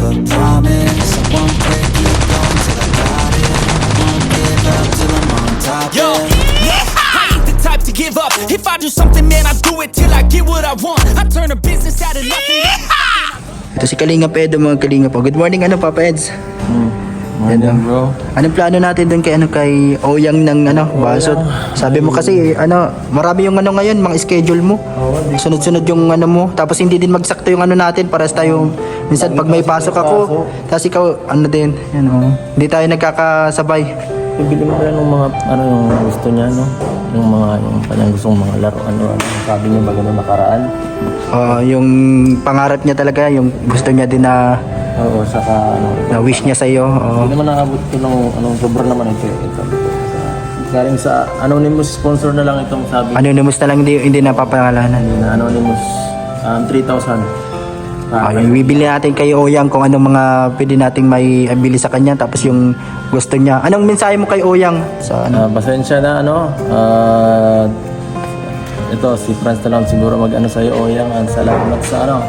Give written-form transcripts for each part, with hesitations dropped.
a promise. I won't quit, keep going till I got it. I won't give up till I'm on top. Yo, yeah, I ain't the type to give up. If I do something, man, I do it till I get what I want. I turn a business out of nothing. Ito si Kalingap Edo, mga Kalingap po. Good morning, Papa Eds. Morning, bro. Anong plano natin doon kay Oyang ng Basod? Sabi mo kasi marami yung ngayon, mga schedule mo. Sunod-sunod yung mo. Tapos hindi din magsakto yung natin para tayo minsan pag may pasok ako. Tapos ikaw din, hindi tayo nagkakasabay. Bibili mo lang ng mga yung gusto niya, no? Yung kanyang gustong mga laro, sabi niya ba ganun nakaraan? Yung pangarap niya talaga, yung gusto niya din na Oo, saka na wish niya sa iyo. Hindi naman nakabot ko ng sobra naman ito. Galing sa anonymous sponsor na lang itong sabi. Anonymous na lang, hindi napapangalanan. Na anonymous 3,000. Yung bibili natin kay Oyang kung anong mga pwede nating may bili sa kanya, tapos yung gusto niya. Anong mensahe mo kay Oyang sa pasensya na ito si Franz na lang siguro sa iyo, Oyang. Salamat sa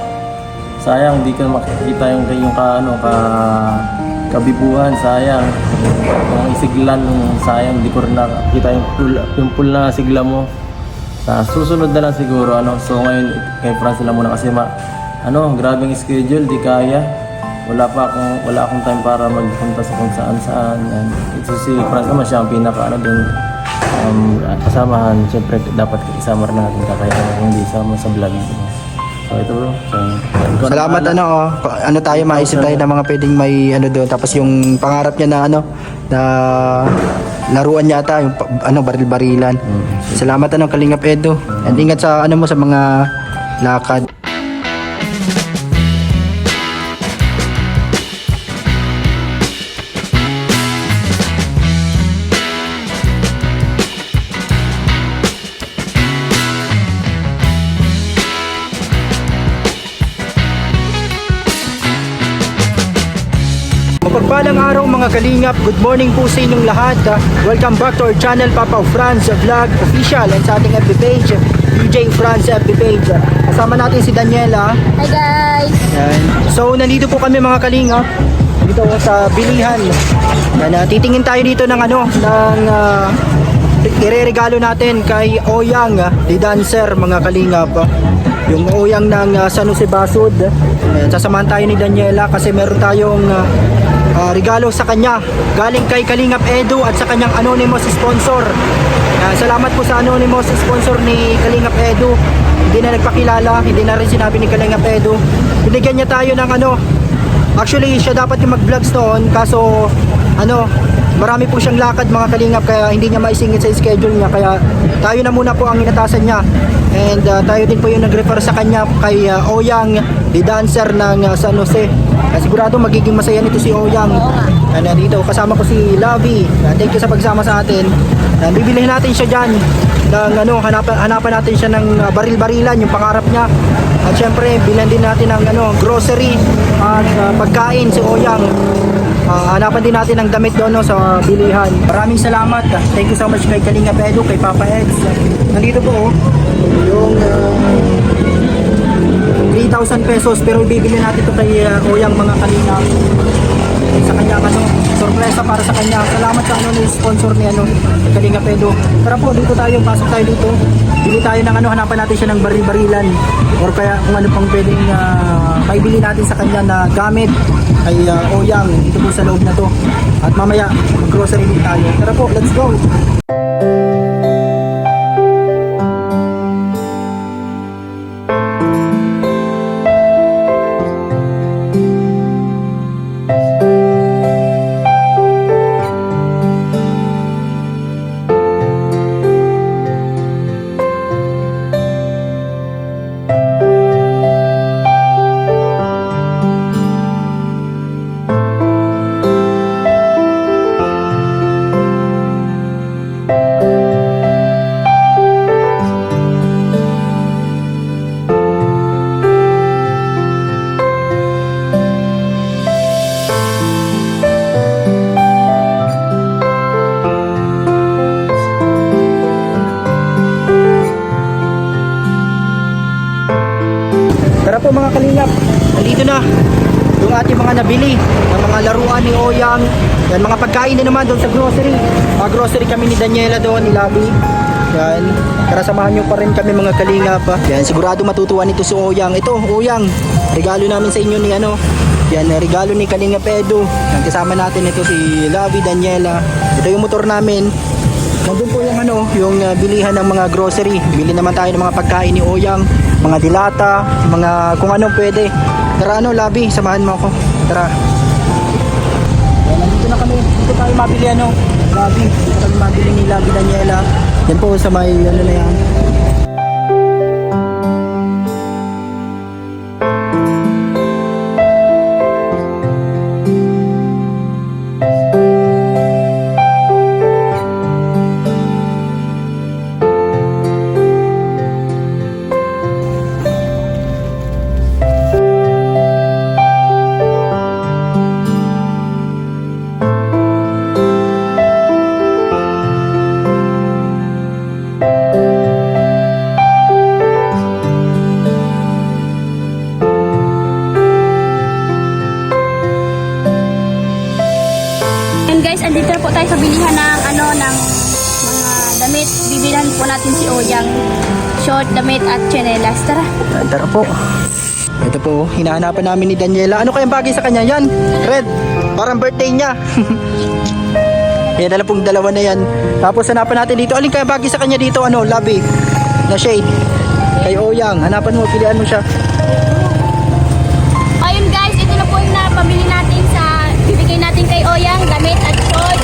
sayang hindi ka makikita yung kabibuhan, sayang yung isiglan, sayang hindi ko rin nakita yung full na sigla mo. Sa susunod na lang siguro so ngayon kay Franz lang muna kasi grabing schedule, di kaya, wala akong time para magpunta sa kung saan. Ito si Franz naman, siya ang pinaka doon kasamahan. Siyempre dapat isama rin natin kaya hindi isama sa vlog. So ito, bro. Salamat tayo maisip tayo ng mga pwedeng may doon, tapos yung pangarap niya na na laruan niya ata yung baril-barilan. Salamat Kalingap Edo. And ingat sa mo sa mga lakad. Mapagpalang araw mga Kalingap, good morning po sa inyong lahat. Welcome back to our channel, Papa Franz Vlog Official, and sa ating FB page, DJ Franz FB page. Kasama natin si Daniela. Hi guys! So nandito po kami mga Kalingap, dito sa bilihan. Titingin tayo dito ng ireregalo natin kay Oyang, the dancer mga Kalingap. Yung Oyang ng San Jose Basud. Sasamahan tayo ni Daniela kasi meron tayong regalo sa kanya galing kay Kalingap Edu at sa kanyang anonymous sponsor. Salamat po sa anonymous sponsor ni Kalingap Edu. Hindi na nagpakilala, hindi na rin sinabi ni Kalingap Edu. Binigyan niya tayo ng actually siya dapat yung mag-vlogs noon, kaso marami po siyang lakad mga Kalingap, kaya hindi niya maisingit sa schedule niya, kaya tayo na muna po ang inatasan niya. And tayo din po yung nag-refer sa kanya kay Oyang, the dancer ng San Jose. Sigurado magiging masaya nito si Oyang. Dito kasama ko si Lavi. Thank you sa pagsama sa atin. Bibilihin natin siya dyan ng hanapan natin siya ng baril-barilan, yung pangarap niya. At syempre bilhan din natin ng grocery at pagkain si Oyang. Hanapan din natin ng damit doon sa bilihan. Maraming salamat. Thank you so much kay Kalingap Edu, kay Papa Eds. Nandito po yung 3,000 pesos, pero bibili natin ito kay Oyang mga Kalingap. Sa kanya sorpresa para sa kanya. Salamat sa ni sponsor ni Kalingap Edu. Tara po, dito tayo, pasok tayo dito. Bili tayo ng hanapan natin siya ng baril-barilan or kaya kung ano pang pwedeng maibili natin sa kanya na gamit kay Oyang dito po sa loob na to. At mamaya mag-grocery din tayo. Tara po, let's go. Tara po mga Kalingap, nandito na yung ating mga nabili ng mga laruan ni Oyang. Yan, mga pagkain din naman doon sa grocery. Mga grocery kami ni Daniela doon, ni Labi. Yan, tara samahan nyo pa rin kami mga kalingap. Yan, sigurado matutuwa nito si Oyang. Ito, Oyang, regalo namin sa inyo ni ano. Yan, regalo ni Kalingap Edu. Yan, kasama natin ito si Labi, Daniela. Ito yung motor namin. Nandun po yung ano, yung bilihan ng mga grocery. Bili naman tayo ng mga pagkain ni Oyang, mga dilata, mga kung anong pwede. Tara ano, Labi, samahan mo ako. Tara. Yan, nandito na kami. Dito tayo mabili ano, Labi. Dito kami mabili ni Labi, Daniela. Yan po sa may ano na yan. And guys, andito na po tayo sa bilihan ng ano ng mga damit. Bibilan po natin si Oyang short, damit at tsinelas. Tara. Tara po. Ito po, hinahanapan namin ni Daniela. Ano kayang bagay sa kanya? Yan, red. Parang birthday niya. Yan na pong dalawa na yan. Tapos hanapan natin dito. Alin kayang bagay sa kanya dito? Ano, Labi? Na shade. Kay Oyang. Hanapan mo, pilihan mo siya. Ayun guys, ito na po yung napamili natin sa bibigay natin kay Oyang, damit at short.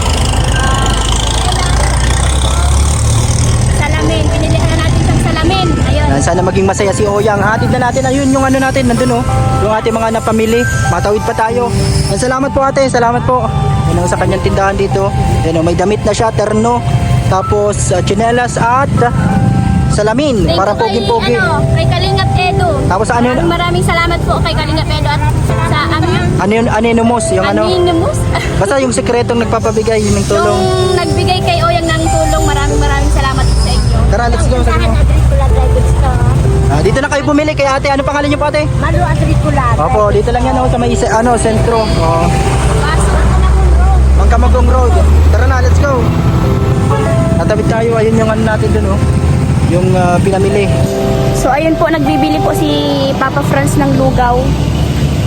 Salamin. Pinilihan na natin siyang salamin. Ayun. Yan, sana maging masaya si Oyang. Hatid na natin. Ayun yung ano natin. Nandun oh. Yung ating mga napamili. Matawid pa tayo. Yan, salamat po ate. Salamat po. Yan ang sa kanyang tindahan dito. Yan oh, may damit na siya. Terno. Tapos tsinelas at salamin. Thank Para you pogi-pogi. kay Kalingap Edu. Tapos ano yun? Maraming salamat po kay Kalingap Edu at sa Anonymous. Yung ano. Anonymous. Basta yung sekretong nagpapabigay ng tulong. Yung nagbigay kay Oyang ng tulong, maraming salamat po sa inyo. Tara, let's go. Sabi mo. Adricula Driving Store. Dito na kayo bumili kay ate. Ano pangalan niyo po ate? Malu Adricula. Opo, dito lang yan sa may sentro. Oh. Pasok ako na kung road. Mangkamagong Road. Tara na, let's go. Natawid tayo. Ayun yung ano natin dun oh. Yung pinamili. So ayun po, nagbibili po si Papa Franz ng lugaw.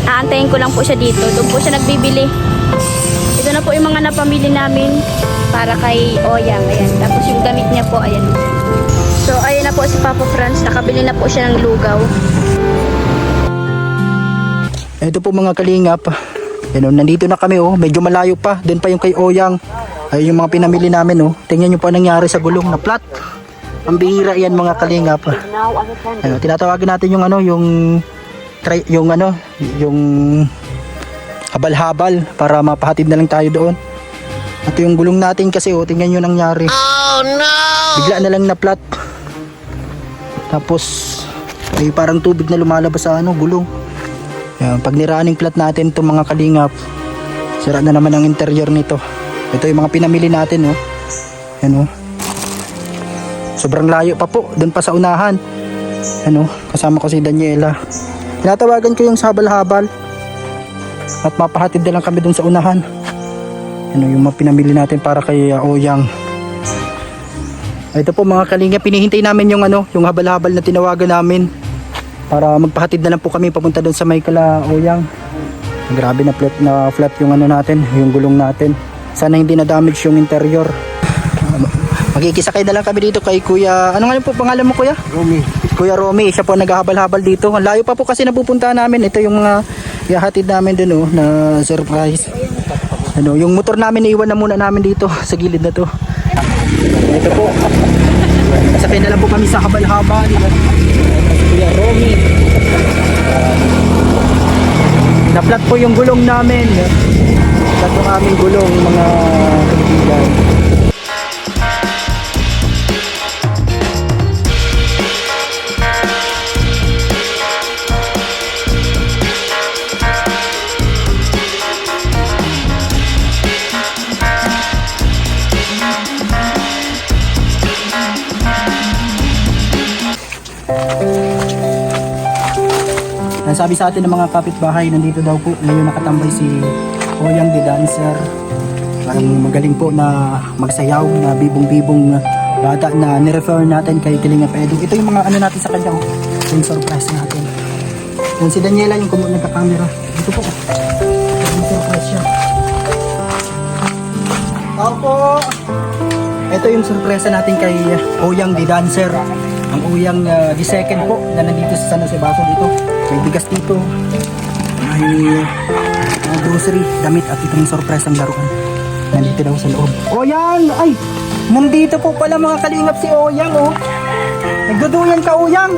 Aantayin ko lang po siya dito. Doon po siya nagbibili. Ito na po yung mga napamili namin para kay Oyang. Ayan. Tapos yung gamit niya po, ayan. So ayun na po si Papa Franz. Nakabili na po siya ng lugaw. Ito po mga kalingap. Yan, oh, nandito na kami oh. Medyo malayo pa. Doon pa yung kay Oyang. Ayun yung mga pinamili namin oh. Tingnan nyo pa nangyari sa gulong na flat. Ang bihira yan mga kalingap. Ano, tinatawagan natin yung ano, yung habal-habal para mapahatid na lang tayo doon. At yung gulong natin kasi oh, tingnan nyo nangyari. Oh no! Bigla na lang na flat. Tapos may parang tubig na lumalabas sa ano, gulong. Yan, pag nirunning flat natin itong mga kalingap, sira na naman ang interior nito. Ito yung mga pinamili natin oh. Yan oh. Sobrang layo pa po, doon pa sa unahan. Ano, kasama ko si Daniela. Tinatawagan ko yung habal-habal. At mapahatid na lang kami doon sa unahan. Ano, yung mga pinamili natin para kay Oyang. Ito po mga kalinga, pinihintay namin yung ano, yung habal-habal na tinawagan namin. Para magpahatid na lang po kami papunta doon sa may kala Oyang. Grabe na flat yung ano natin, yung gulong natin. Sana hindi na damage yung interior. Magkikisakay na lang kami dito kay Kuya. Ano nga po pangalan mo Kuya? Romy. Kuya Romy, siya po naghahabal-habal dito. Ang layo pa po kasi napupuntahan namin. Ito yung mga ihahatid namin dun oh, na surprise. Ano, yung motor namin iiwan na muna namin dito sa gilid na to. Ito po. Kasakay na lang po kami sa habal-habal. Kuya Romy. Na-flat po yung gulong namin. Flat yung aming gulong mga kaibigan. sabi sa atin ng mga kapitbahay, nandito daw po ngayon nakatambay si Oyang the Dancer. Ang magaling po na magsayaw, na bibong-bibong bata na nirefer natin kay Kalingap Edu. Ito yung mga ano natin sa kanya, oh. Yung surprise natin. Yan si Daniela yung nagka-camera. Ito po. Yung surprise siya. Opo! Ito yung surpresa natin kay Oyang the Dancer. Ang Oyang the second po na nandito sa San Jose Baso dito. May bigas dito. May grocery, damit at ito yung surprise ang laruan. Nandito daw sa loob. Oyang! Ay! Nandito po pala mga kalingap si Oyang, oh. Nagduduyan ka, Oyang.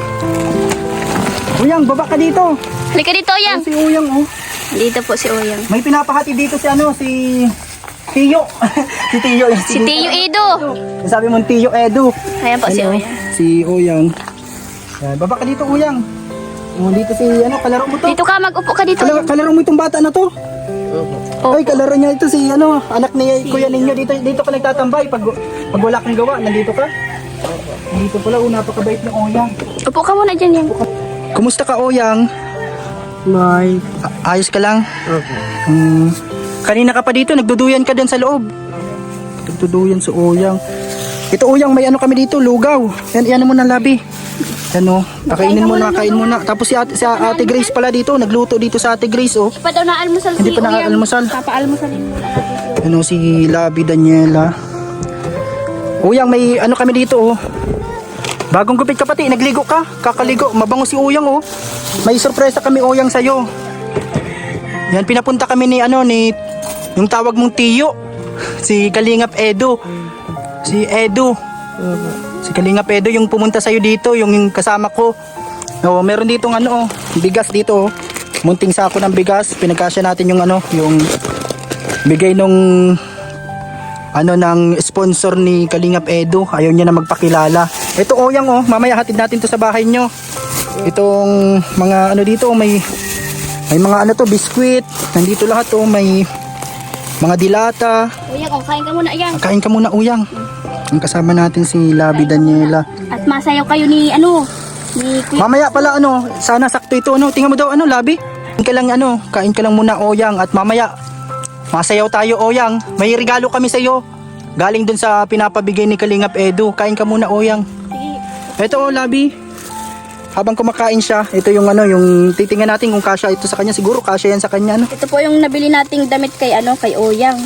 Oyang, baba ka dito. Halika dito, Oyang. Si Oyang, oh. Dito po si Oyang. May pinapahati dito si ano, si Tiyo. Si Tiyo. Si Tio Edo. Sabi mo Tiyo Edu. Ayan po si Ano, Oyang. Si Oyang. Yan, baba ka dito, Oyang. Oh, dito si ano, kalaro mo to. Dito ka, mag-upo ka dito. Kalaro mo itong bata na to. Opo. Ay, kalaro niya ito si ano, anak ni kuya ninyo. Dito ka nagtatambay pag wala kang gawa, nandito ka. Nandito pala, napakabait ng Oyang. Upo ka muna dyan, Yang. Kumusta ka, Oyang? Bye. Ayos ka lang? Kanina ka pa dito, nagduduyan ka din sa loob. Nagduduyan sa Oyang. Ito, Oyang, may ano kami dito, lugaw. Yan mo na, Labi. Ano, kainin mo na, kain muna. Tapos si ate Grace pala dito, nagluto dito sa ate Grace, oh. Hindi pa daw na-almusal Hindi pa na-almusal. Papa-almusalin mo. Ano, si Labi Daniela. Oyang, may ano kami dito, oh. Bagong gupit ka pati, nagligo ka. Kakaligo, mabango si Oyang, oh. May sorpresa kami, Oyang, sa'yo. Yan, pinapunta kami ni, yung tawag mong Tiyo. Si Kalingap Edu. Si Edu. Si Kalingap Edu yung pumunta sa'yo dito, yung kasama ko. Oh, meron ditong bigas dito, oh. Munting sako ng bigas. Pinagkasya natin yung yung bigay nung ng sponsor ni Kalingap Edu. Ayaw niya na magpakilala. Ito, Oyang, oh, mamaya hatid natin to sa bahay nyo. Itong mga dito, may mga to, biskwit. Nandito lahat, oh, may mga dilata. Oyang, kain ka muna, Yang. Kain ka muna, Oyang. Ang kasama natin si Labi Daniela. At masayaw kayo ni Kuya. Mamaya pala sana sakto ito, tingnan mo daw Labi. Kain ka lang muna, Oyang, at mamaya masayaw tayo, Oyang. May regalo kami sa iyo. Galing dun sa pinapabigay ni Kalingap Edu. Kain ka muna, Oyang. Ito, Labi. Habang kumakain siya, ito yung yung titingnan natin kung kasya ito sa kanya. Siguro kasya yan sa kanya, Ito po yung nabili nating damit kay Oyang.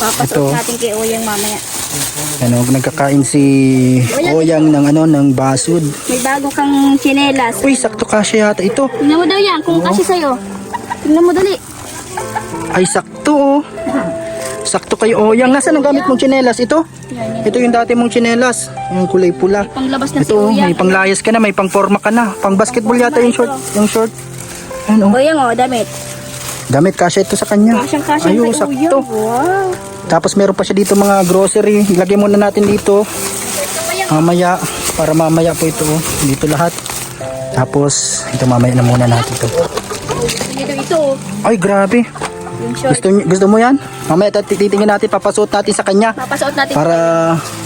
Papasuot Ito. natin kay Oyang mamaya. Nagkakain si Oyang ng basud. May bago kang tsinelas. Uy, sakto kasya yata ito. Tingnan mo daw yan, kung kasi sa'yo. Tingnan mo dali. Ay, sakto, oh. Sakto kay Oyang. Nasaan ang gamit mong tsinelas? Ito? Ito yung dati mong tsinelas. Yung kulay pula. Panglabas na si Ito, Oyang. may panglayas ka na, may pangforma ka na. Pang basketball yata yung short. Yung short. Ano? Oyang, damit. Damit, kasya ito sa kanya. Kasyang-kasyang Ayun, kay sakto. Oyang. Wow. Tapos meron pa siya dito mga grocery. Ilagay muna natin dito. Mamaya, para mamaya po ito. Oh. Dito lahat. Tapos, ito mamaya na muna natin ito. Ito. Ay, grabe. Yung short. Gusto mo yan? Mamaya titingnan natin, papasuot natin sa kanya. Papasuot natin. Para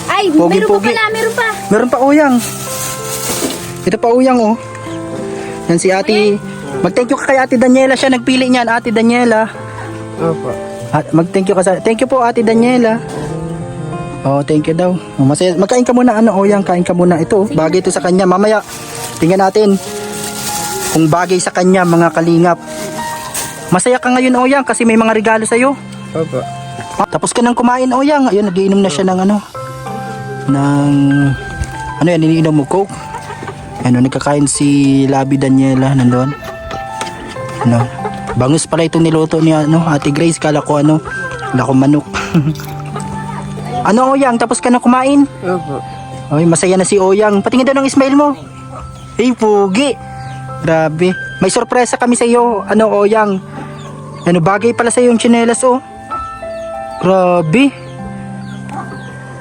Ay, pogi-pogi. meron pa. Meron pa, Oyang. Ito pa, Oyang, oh. Yan si ate. Mag-thank you ka kay ate Daniela. Siya nagpili niyan, ate Daniela. Opo. Mag-thank you ka sa... Thank you po, ate Daniela. Oh, thank you daw. Oh, masaya. Magkain ka muna, Oyang. Kain ka muna. Ito, bagay ito sa kanya. Mamaya, tingnan natin kung bagay sa kanya, mga kalingap. Masaya ka ngayon, Oyang, kasi may mga regalo sa'yo. Opo. Tapos ka nang kumain, Oyang. Ayun, nagiinom na siya ng yan, iniinom mo, Coke. Nagkakain si Labi Daniela, nandun. Bangus pala itong niluto ni Ate Grace. Kala ko manok. Oyang, tapos ka na kumain? Opo. Ay, masaya na si Oyang. Patingin daw ng smile mo. Hey, pugi. Grabe. May sorpresa kami sa iyo, Oyang. Bagay pala sa iyo yung tsinelas, oh. Grabe.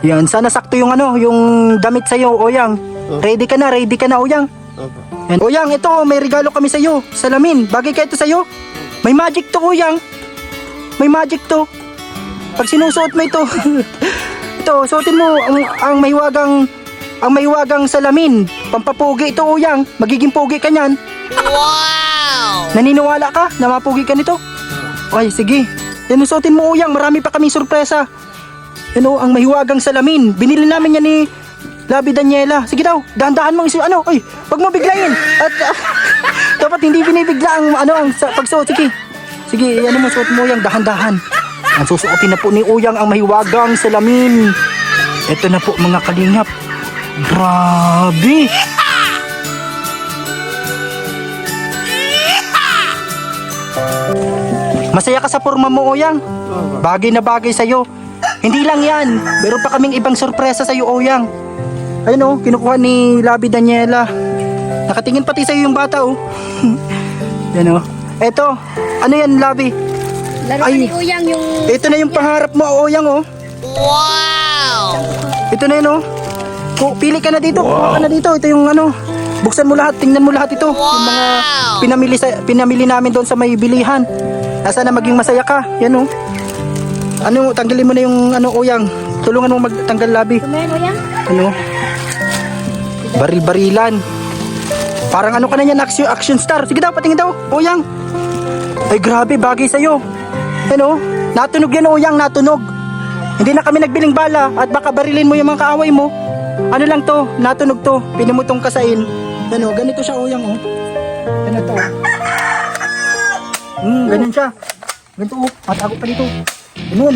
Yan, sana sakto yung yung damit sa iyo, Oyang. Ready ka na, Oyang. Opo. Yan. Oyang, ito, may regalo kami sa iyo. Salamin. Bagay ka ito sa iyo. May magic to, Oyang. May magic to. Pag sinusuot mo ito, ito, suotin mo ang may wagang salamin. Pampapugi ito, Oyang. Magiging pugi ka niyan. Wow! Naniniwala ka na mapugi ka nito? Ay, sige. Yan, suotin mo Uyang, marami pa kaming sorpresa. Yan ang mahiwagang salamin. Binili namin yan ni Labi Daniela. Sige daw, dahan-dahan mong ay, wag mo biglayin. At dapat hindi binibigla ang pagsuot. Sige. Sige, mo suot mo Uyang, dahan-dahan. Ang susuotin na po ni Uyang ang mahiwagang salamin. Ito na po mga kalingap. Grabe. Masaya ka sa forma mo, Oyang. Bagay na bagay sa'yo. Hindi lang yan. Meron pa kaming ibang sorpresa sa'yo, Oyang. Ayun kinukuha ni Labi Daniela. Nakatingin pati sa'yo yung bata, Yan Eto, ano yan, Labi? Laro ni Uyang yung... Ito na yung pangarap mo, Oyang, Wow! Ito na yun, Pili ka na dito, kuha ka na dito. Ito yung buksan mo lahat, tingnan mo lahat ito. Yung mga pinamili namin doon sa may bilihan. Sana maging masaya ka. Yan tanggalin mo na yung Oyang. Tulungan mo magtanggal, Labi. Kumain, Uyang? Baril-barilan. Parang ka na yan, action star. Sige daw, patingin daw, Oyang. Ay grabe, bagay sa'yo. Natunog yan, Oyang, natunog. Hindi na kami nagbiling bala at baka barilin mo yung mga kaaway mo. Ano lang to, natunog to. Pinimutong kasain. Ganito siya, Oyang, Ganito. Ganun siya. Ganito, patago pa dito. Ganun.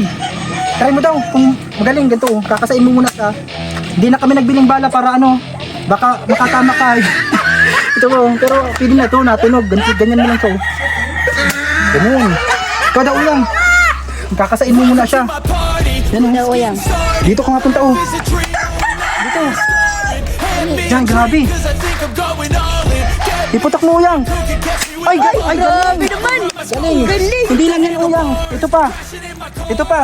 Try mo daw kung magaling ganito. Kakasain mo muna ka. Hindi na kami nagbiling bala para baka makatama ka. Ito pero pwede na to, natunog. Ganyan mo lang to. Ganun. Ikaw daw, Uyang. Kakasain mo muna siya. Yan Uyang. Dito ka nga punta, Dito. Yan, grabe. Iputak mo, Uyang. Ay, Grabe naman. galing. Hindi lang yan, Uyang. Ito pa.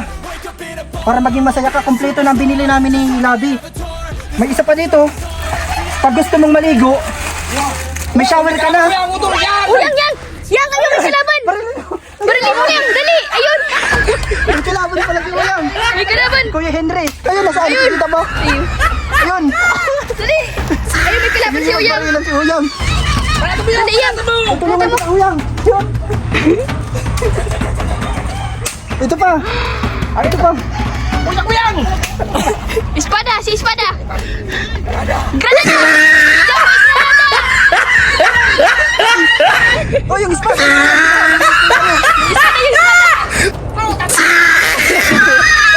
Para maging masaya ka, kompleto ng binili namin ni Labi. May isa pa dito. Pag gusto mong maligo, may shower ka na. Uyang yan! Yang, ayun may kalaban! Barilin mo yan! Dali! Ayun! May kalaban pala si Uyang. May kalaban! Kuya Henry. Ayun, nasaan? Kita mo? Ayun. Dali! Ayun, may kalaban si Uyang! Barilan si Uyang. Dali yan! Tulungan mo si Uyang. Yun. Ito pa. Ito pa. Uyang! Espada! Si Espada! Granada! Oh, yung spot. Espada yung espada!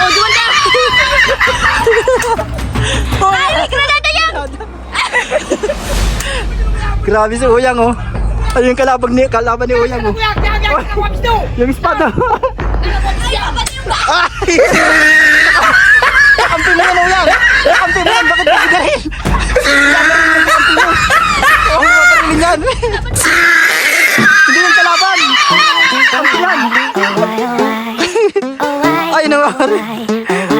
Oh, duwan ka! Ay, may granada yan! Grabe si Uyang, Ayun yung kalaban ni Uyang, Yung espada. Ay! Kampi mo yan, Uyang. Kampi mo yan, bakit bibigarin? Kampi mo. Maparilin yan. Hindi yung kalaban. Kampi yan. Ay, nawari.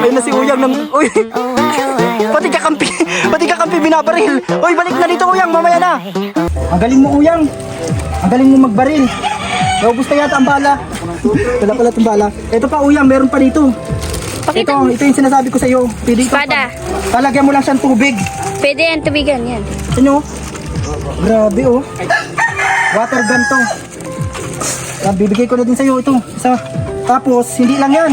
Ayun na si Uyang ng... Uy! Pati ka kampi binabaril. Uy, balik na dito, Uyang, mamaya na. Ang galing mo, Uyang. Ang galing mo magbaril. Naubos na yata ang bala. Wala pala itong bala. Ito pa, Uyang, meron pa dito. Ito yung sinasabi ko sa iyo. Pwede ito. Espada. Talagyan mo lang siyang tubig. Pwede yan, tubigan yan. Grabe, Water gun to. Bibigay ko na din sa iyo ito. Isa. Tapos, hindi lang yan.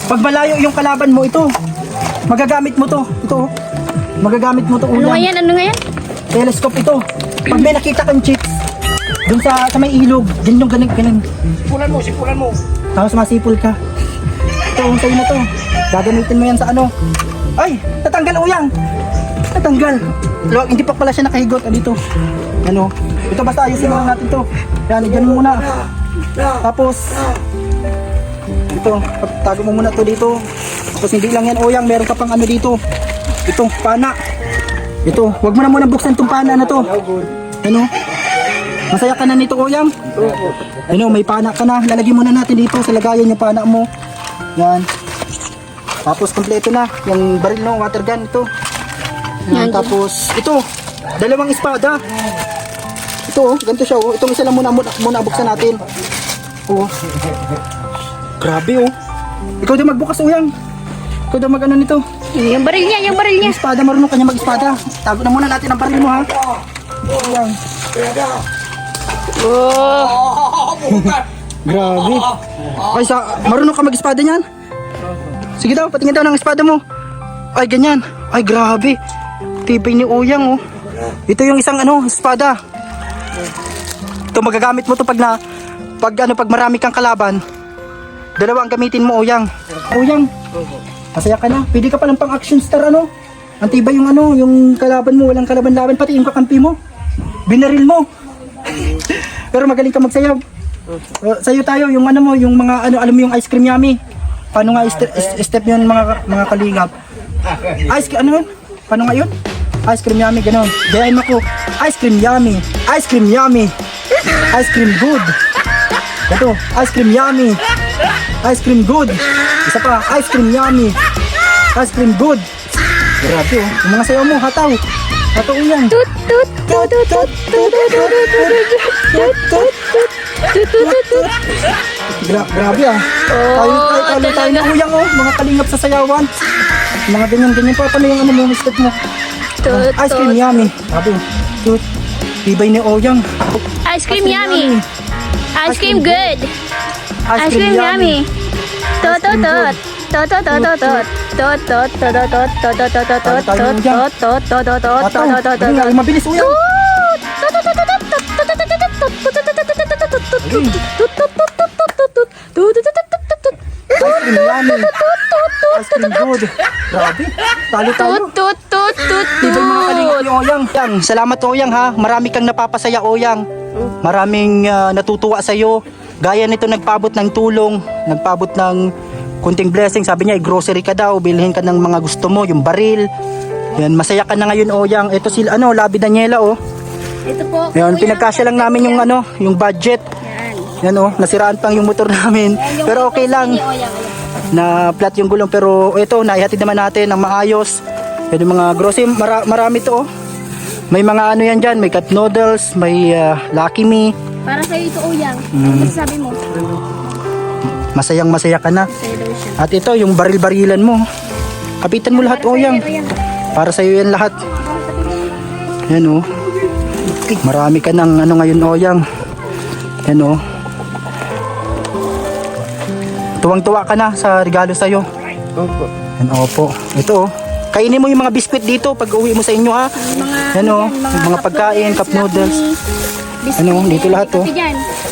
Pag malayo yung kalaban mo, ito. Magagamit mo to. Ito, Magagamit mo to, Ano nga Uyang. yan? Ano nga yan? Telescope ito. Pag may nakita kang chicks, dun sa may ilog, dun yung ganun. Sipulan mo. Tapos masipul ka. Ito, sa'yo na to. Gagamitin mo yan sa ano. Ay, natanggal, Uyang. Natanggal. Hindi pa pala siya nakahigot. Dito. Ito basta ayusin lang natin to. Yan, dyan muna. Tapos, ito, tago mo muna to dito. Tapos hindi lang yan, Uyang. Meron ka pang ano dito. Itong pana. Ito, wag mo na muna buksan itong pana na to. Masaya ka na nito, Uyang? May pana ka na. Lalagyan muna natin dito sa lagayan yung pana mo. Yan. Tapos kompleto na. Yung baril, water gun ito. Yan. Tapos, ito. Dalawang espada. Ito, ganito siya. Itong isa lang muna buksan natin. Grabe, Ikaw din magbukas, Uyang. Ikaw din mag-ano nito. Yung baril niya, yung baril niya. Yung espada, marunong kanya mag-espada. Tago na muna natin ang baril mo, ha? Ayan. Grabe. Ay, marunong ka mag-espada niyan? Sige daw, patingin daw ng espada mo. Ay, ganyan. Ay, grabe. Tibay ni Oyang, oh. Ito yung isang espada. Ito magagamit mo to pag marami kang kalaban. Dalawa ang gamitin mo, Oyang. Oyang, masaya ka na. Pwede ka palang pang action star, Ang tibay yung yung kalaban mo, walang kalaban-laban, pati yung kakampi mo. Binaril mo. Pero magaling ka magsayaw. Sayo tayo, yung yung mga alam mo yung ice cream yummy. Paano nga step yun mga kalingap? Yun? Paano nga yun? Ice cream yummy, gano'n. Gayahin mo ko. Ice cream yummy. Ice cream yummy. Ice cream good. Ito, ice cream yummy. Ice cream good. Isa pa, ice cream yummy. Ice cream good. Grabe, oh. Yung mga sayaw mo, hataw. Hataw yan. Tut tut tut tut tut tut tut tut tut. Grabe, ah. Tayo na Oyang, oh. Mga kalingap sa sayawan. Mga ganyan-ganyan pa. Paano yung step mo? Ice cream yummy. Grabe, tut. Tibay ni Oyang. Ice cream yummy. Ice cream good. Ice cream yummy. Tot tot tot. Tot tot tot tot. Tot tot tot tot tot tot tot tot tot tot tot tot tot. Mabilis, Oyang. Ice cream yummy. Ice cream good. Grabe. Talo-talo. Tut tut tut Tibay mga kalingap ni Oyang. Salamat, Oyang, ha. Marami kang napapasaya, Oyang. Maraming natutuwa sa'yo. Gaya nito, nagpabot ng tulong, nagpabot ng kunting blessing. Sabi niya, grocery ka daw, bilhin ka ng mga gusto mo, yung baril. Yan, masaya ka na ngayon, Oyang. Ito si Labi Daniela, oh. Ito po. Yan, pinagkasya lang namin yung yung budget. Yan, oh, nasiraan pang yung motor namin. Pero okay lang. Na flat yung gulong, pero ito, naihatid naman natin ng maayos. Yan yung mga grocery, marami to, oh. May mga yan dyan, may cup noodles, may Lucky Me. Para sa'yo ito, Oyang. Ano sabi mo? Masayang masaya ka na. Sa'yo daw siya. At ito, yung baril-barilan mo. Kapitan mo lahat, Oyang. Para sa'yo yan lahat. Yan, oh. Marami ka ng ngayon, Oyang. Yan, oh. Tuwang-tuwa ka na sa regalo sa'yo. Opo. Yan, opo. Ito, oh. Kainin mo yung mga biskwit dito pag uwi mo sa inyo, ha. Yan, oh. Yung mga pagkain, cup noodles. Dito lahat, oh.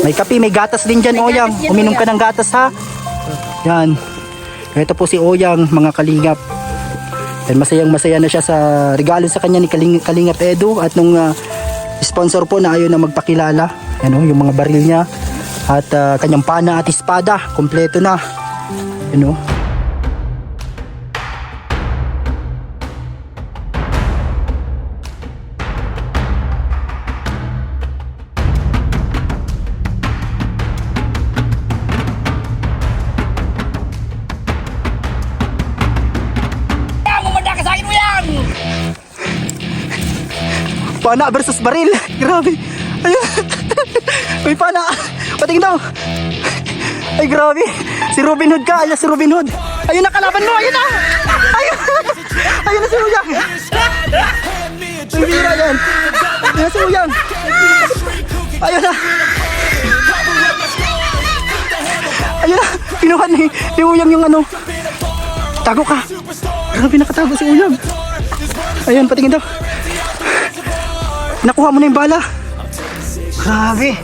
May kape, may gatas din dyan, Oyang. Uminom ka ng gatas, ha. Yan. Ito po si Oyang, mga kalingap. Yan, masayang-masaya na siya sa regalo sa kanya ni Kalingap Edu at nung sponsor po na ayaw na magpakilala. Yan, oh, yung mga baril niya at kanyang pana at espada, kompleto na. Yan, oh. Pana versus baril. Grabe. Ayun. May pana. Patingin daw. Ay, grabe. Si Robin Hood ka. Ayun si Robin Hood. Ayun na, kalaban mo. Ayun na. Ayun. Ayun na si Uyang. Ay, bira yan. Ayun na si Uyang. Ayun na. Ayun na. Pinuhan ni Uyang yung Tago ka. Grabe, nakatago si Uyang. Ayun, patingin daw. Nakuha mo na yung bala. Grabe.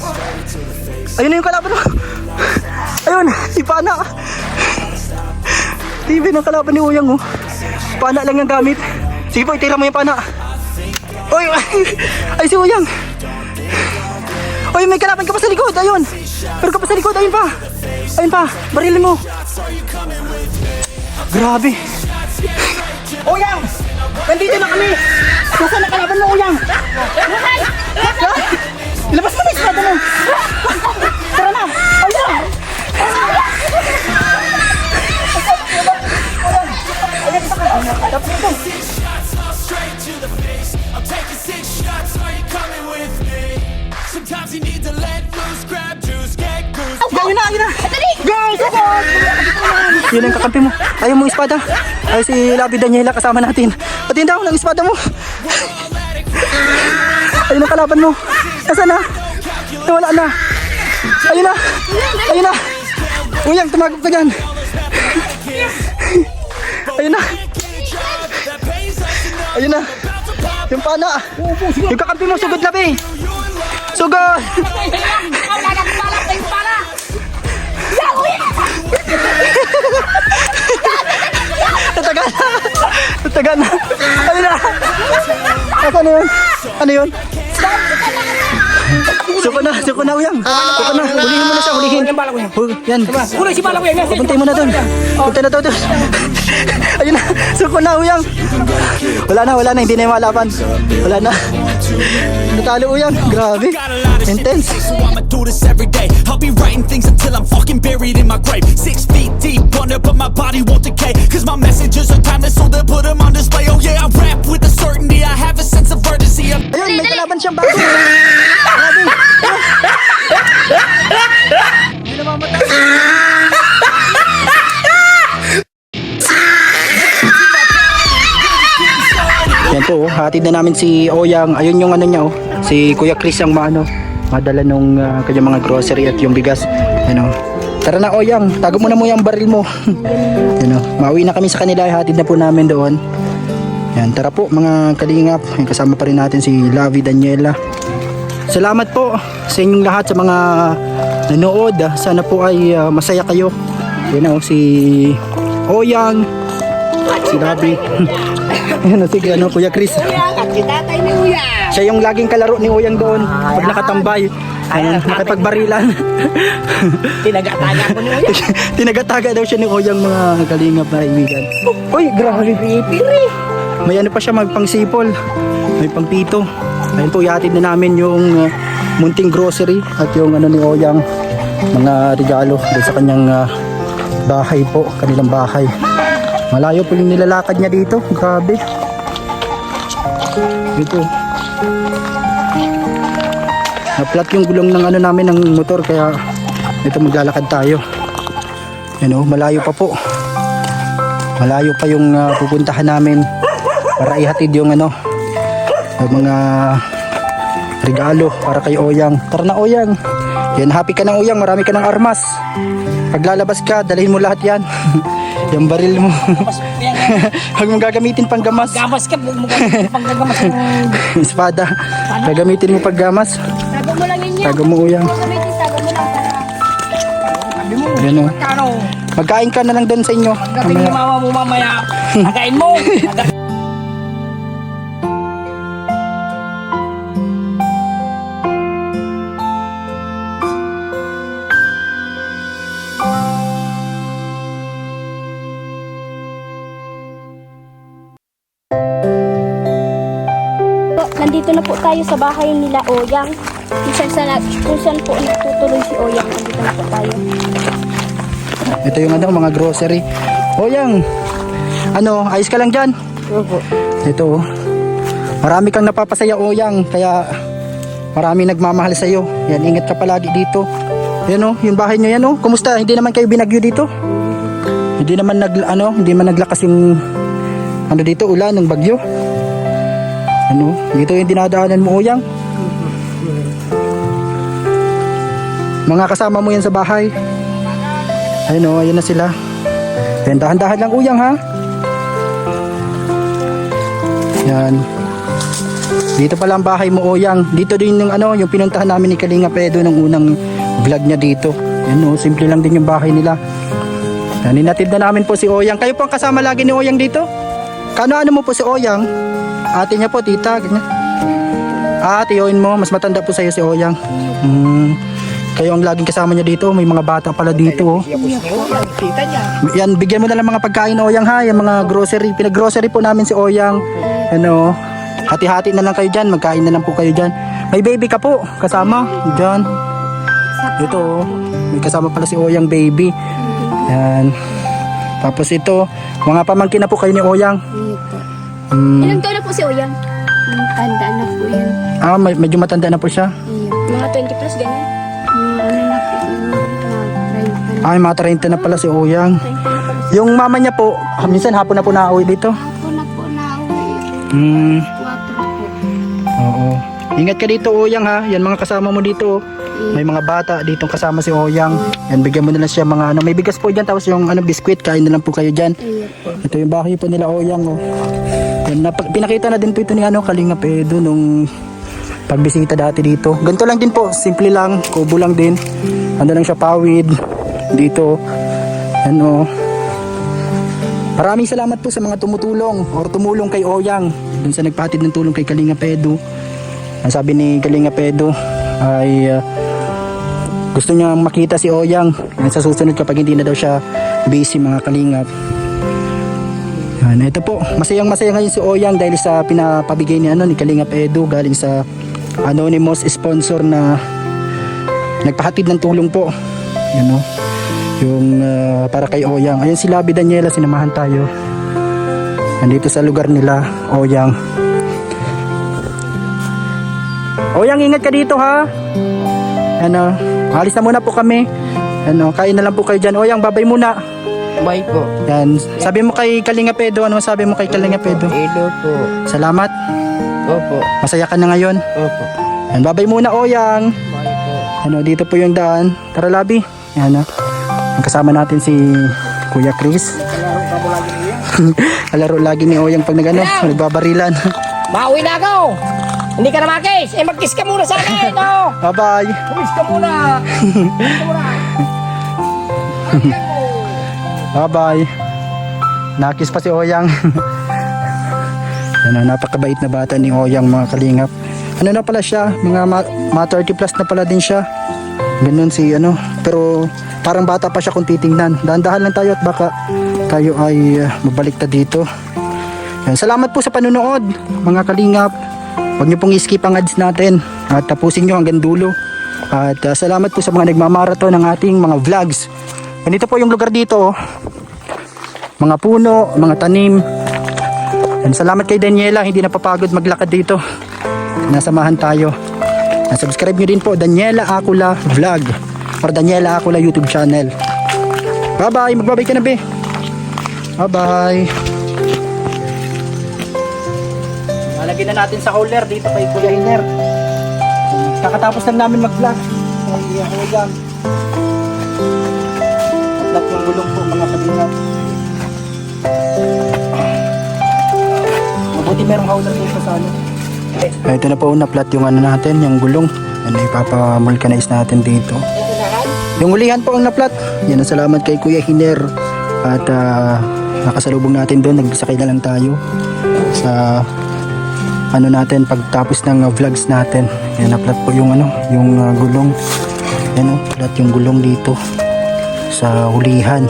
Ayun na yung kalaban mo. Ayun, si Pana. TV ng kalaban ni Uyang, oh. Pana lang yung gamit. Sige po, itira mo yung pana. Oy, ay si Uyang. Oy, may kalaban ka pa sa likod. Ayun. Pero ka pa sa likod, ayun pa. Ayun pa, barilin mo. Grabe. Uyang! Nandito na kami! Nasaan na kalaban mo, Uyang? Ilabas mo na yung espada mo! Tara na! Uyang! Ayan, isa ka! Tapos ito! Ayun na! Ayun na! Guys! Yun ang kakampi mo. Ayaw mo espada. Ay, si Labi Daniela kasama natin. Patin daw ng espada mo. Ayun ang kalaban mo. Nasaan na? Nawala na. Ayun na. Ayun na. Uyang, tumagap ka dyan. Ayun na. Ayun na. Yung pana. Yung kakampi mo, sugod na, be. Sugod. Tatagal na. Tatagal na. Ayun na. Ano yun? Ano yun? Suko na, Uyang. Suko na. Hulihin mo na siya, hulihin. Yan. Huli si Balak Uyang. Puntay mo na doon. Punta na doon. Ayun na. Suko na, Uyang. Wala na. Hindi na yung malaban. Wala na. Natalo, Uyang. Grabe. Intense. So I'ma do this every day. I'll be writing things until I'm fucking buried in my grave. 6 feet deep under, but my body won't decay. Cause my messages are timeless, so they'll put them on display. Oh yeah, I rap with a certainty. I have a sense of urgency. Ayun, may kalaban siyang bago. Grabe. Hindi na mamatay. Yan po, hatid na namin si Oyang. Ayun yung ano niya, si Kuya Chris ang madala nung kanyang mga grocery at yung bigas. Ano, tara na, Oyang, tago mo na mo yung baril mo. Ano, mauwi na kami sa kanila, hatid na po namin doon. Yan, tara po mga kalingap. Kasama pa rin natin si Lavi Daniela. Salamat po sa inyong lahat sa mga nanood. Sana po ay masaya kayo. Yan si Oyang, si Lavi. Yan sige, Kuya Chris. Siya yung laging kalaro ni Oyang doon pag nakatambay. Nakipagbarilan. Tinagataga ko ni Uyang. Tinagataga daw siya ni Oyang, mga kalingap na kaibigan. Uy, grabe. May ano pa siya, magpangsipol. May pangpito. Ayun po, ihatid na namin yung munting grocery at yung ni Oyang, mga regalo doon sa kanyang bahay po, kanilang bahay. Malayo po yung nilalakad niya dito. Grabe. Ito. Na-flat yung gulong ng namin ng motor, kaya ito maglalakad tayo. Malayo pa po. Malayo pa yung pupuntahan namin para ihatid yung yung mga regalo para kay Oyang. Tara na, Oyang. Yan, happy ka na, Oyang. Marami ka ng armas. Paglalabas ka, dalhin mo lahat yan. Yung baril mo. Huwag mong gagamitin pang gamas. Gamas ka, panggamas ng Espada. Gagamitin mo pag gamas. Tago mo lang yun. Tago mo, Oyang. Tago mo lang para... Yan o. kano. Magkain ka na lang doon sa inyo. Gating ni mama mo mamaya. Again mo. Nandito na po tayo sa bahay nila Oyang. Kung saan po nagtutuloy si Oyang. Nandito na po tayo. Ito yung mga grocery. Oyang, ayos ka lang dyan? Opo. Ito, marami kang napapasaya, Oyang, kaya marami nagmamahal sa iyo. Yan, ingat ka palagi dito. Yan yung bahay niyo yan. Kumusta? Hindi naman kayo binagyo dito? Hindi naman hindi man naglakas yung dito, ulan ng bagyo. Dito yung dinadaanan mo, Oyang. Mga kasama mo yan sa bahay. Ayun na sila. Yan, dahan-dahan lang, Oyang, ha? Yan. Dito pala ang bahay mo, Oyang. Dito din yung yung pinuntahan namin ni Kalinga Pedro nung unang vlog niya dito. Yan, simple lang din yung bahay nila. Yan, ninatid na namin po si Oyang. Kayo po ang kasama lagi ni Oyang dito? Kano mo po si Oyang? Ate niya po, tita, ganyan. Tiyoin mo, mas matanda po sa'yo si Oyang. Kayo ang laging kasama niya dito. May mga bata pala dito. Tita niya. Yan, bigyan mo na lang mga pagkain, Oyang, ha. Yung mga grocery. Pinag-grocery po namin si Oyang. Hati-hati na lang kayo dyan. Magkain na lang po kayo dyan. May baby ka po, kasama. Dyan. Ito, may kasama pala si Oyang baby. Yan. Tapos ito, mga pamangkin na po kayo ni Oyang. Ilang taon na po si Oyang? Tanda na po yan. Medyo matanda na po siya. Mga 20 plus ganyan. Mga 30 na pala si Oyang. Yung mama niya po, minsan hapon na po nauwi dito. Ako na po nauwi. 4 po. Oo. Ingat ka dito, Oyang, ha. Yan mga kasama mo dito. May mga bata dito kasama si Oyang. Yan, bigyan mo na lang siya mga ano. May bigas po dyan, tapos yung ano, biskwit. Kain na lang po kayo dyan. Ito yung bahay po nila Oyang. Oh. Yan, pinakita na din po ito ni ano, Kalingap Edo nung pagbisita dati dito. Ganito lang din po, simple lang, kubo lang din. Ano lang siya, pawid dito. Ano. Maraming salamat po sa mga tumutulong or tumulong kay Oyang dun sa nagpahatid ng tulong kay Kalingap Edo. Ang sabi ni Kalingap Edo ay gusto niya makita si Oyang sa susunod kapag hindi na daw siya busy, mga Kalingap. Yan, ito po, masayang-masaya ngayon si Oyang dahil sa pinapabigay ni ni Kalingap Edo galing sa anonymous sponsor na nagpahatid ng tulong po. Yan o. Yung para kay Oyang. Ayun si Labi Daniela, sinamahan tayo. Nandito sa lugar nila, Oyang. Oyang, ingat ka dito ha. Ano, alis na muna po kami. Ano, kain na lang po kayo dyan. Oyang, babay muna. Bye po. Yan, sabi mo kay Kalingap Edo, ano sabi mo kay Kalingap Edo? Edo po. Salamat. Opo. Masaya ka na ngayon. Opo. Yan, babay muna Oyang. Bye po. Ano, dito po yung daan. Tara Labi. Yan, kasama natin si Kuya Chris. Kalaro lagi ni Oyang pag nagbabarilan. Mauwi na ako. Hindi ka na makis. Mag-kiss ka muna sa akin. No? Bye-bye. Kiss ka muna. Kiss ka muna. Bye-bye. Nakis pa si Oyang. Yan, napakabait na bata ni Oyang, mga Kalingap. Ano na pala siya? Mga 30 plus na pala din siya. Ganun si pero parang bata pa siya kung titingnan. Dahan-dahan lang tayo at baka tayo ay mabaliktad dito. Yan, salamat po sa panunood, mga Kalingap. Huwag niyo pong i-skip ang ads natin at tapusin niyo hanggang dulo. At salamat po sa mga nagmamarathon ng ating mga vlogs. Ganito po yung lugar dito. Mga puno, mga tanim. Yan, salamat kay Daniela, hindi napapagod maglakad dito. Nasamahan tayo. Subscribe nyo din po, Daniela Acula Vlog or Daniela Acula YouTube channel. Bye bye, magbabay ka na be. Bye bye. Lalagyan na natin sa hauler dito kay Kuya Hiner. Kakatapos lang namin mag-vlog. Huwag at ng gulong po, mga Kalingap. Mabuti merong hauler dito sa ano. Ito na po, na-flat yung natin, yung gulong. Ipapamulcanize natin dito. Yung ulihan po ang na-flat. Yan ang salamat kay Kuya Hiner. At nakasalubong natin doon. Nagsakay na lang tayo sa natin pagtapos ng vlogs natin. Yan, na-flat po yung yung gulong. Yan flat yung gulong dito sa hulihan.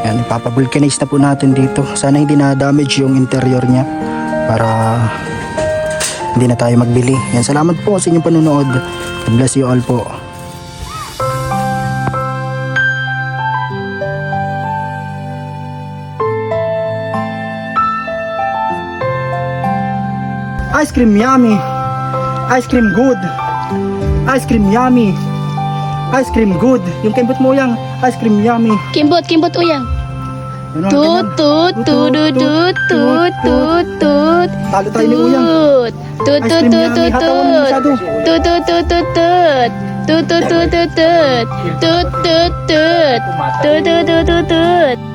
Yan, ipapavulcanize na po natin dito. Sana hindi na damage yung interior niya para hindi na tayo magbili. Yan, salamat po sa inyong panunood. God bless you all po. Ice cream yummy. Ice cream good. Ice cream yummy. Ice cream good. Yung kimbot mo yang ice cream yummy. Kimbot Uyang. Ano, Tut ganyan. tut tut tut tut tut tut. Talo tayo ni Uyang. Tut Ice tut cream tut yummy. tut Hatawan mo masyado. tut tut tut tut tut. Tut tut tut tut tut. Tut tut tut. Tut tut tut tut tut.